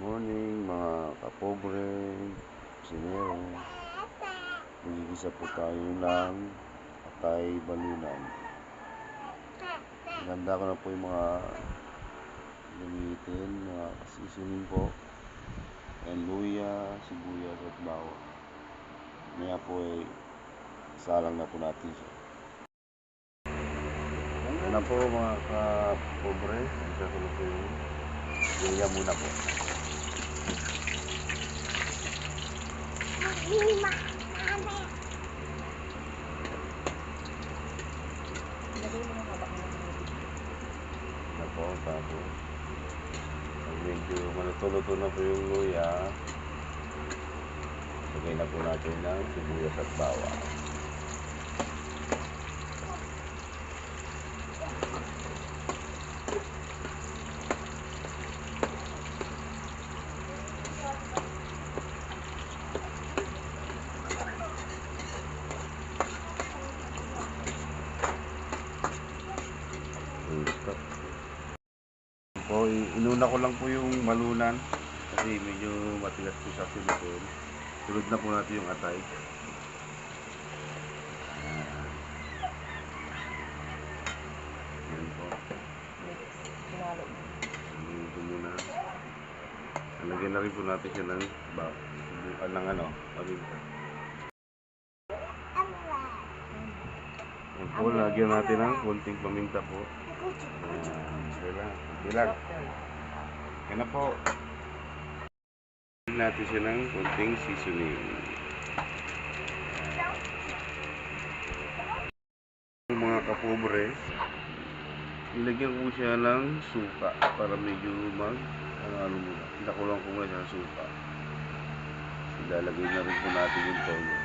Morning mga kapobre, sinero. Magigisa po tayo ng atay balunan. Ganda ko na po yung mga gamitin, mga seasoning po. And luya, sibuyas at bawang. Maya po ay salang na po natin siya. Yan na po mga kapobre. Isa ko na po yung luya muna po. Lima. Na po, tapos pag medyo maluto-luto na po yung luya, lagay na po natin ng sibuyas at bawang. Po, inuna ko lang po yung balunan kasi medyo matigas po sa silikon. Sunod na po natin yung atay. Yan po. Ito muna. Lagyan na rin po natin siya ng paminta. Yan po, lagyan natin ng konting paminta po. Bilag. Yan na po. Lagyan natin siya ng konting seasoning. Mga kapobre, ilagyan ko siya ng suka para medyo pinakulang ko muna siya ng suka. Ilalagay na rin po natin yung toyo.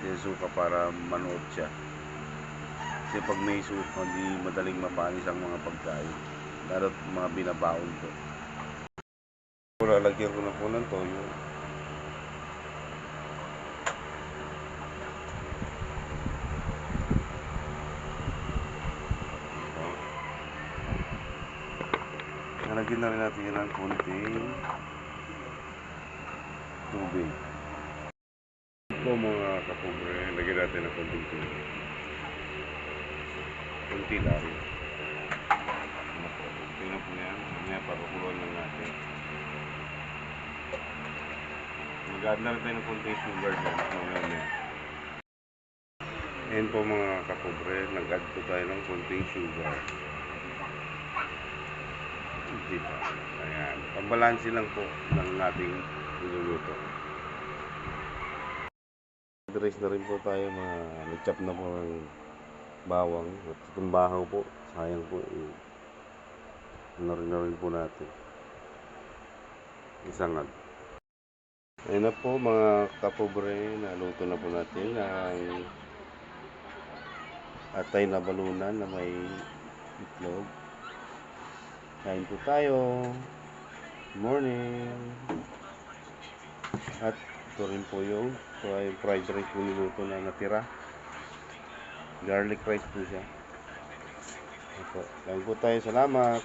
Yung suka para manood siya. Kasi pag may suka, hindi madaling mapanis ang mga pagkain. Lalo't mga binabaon po. Lalagyan ko na po ng toyo. Nalagyan na rin natin yan ng konting tubig. Ito mga kapobre, lagyan natin ng konting tubig. Konti lang. Tingnan po yan. Mamaya papakuloan lang natin. Mag-add na rin tayo ng konting sugar dyan. Mamaya. Ayan po mga kapobre, nag-add po tayo ng konting sugar. Diba? Ayan. Pambalansi lang po ng ating niluluto. Rice na rin po tayo, nag-chop na po ng bawang at itong bahaw po. Sayang po na rin po natin. Isangag. Ayan na po mga kapobre, naluto na po natin ang atay na balunan na may itlog. Kain po tayo. Good morning. At ito rin po yung fried rice po niluto na natira. Garlic rice po siya. Ito. Kain po tayo. Salamat.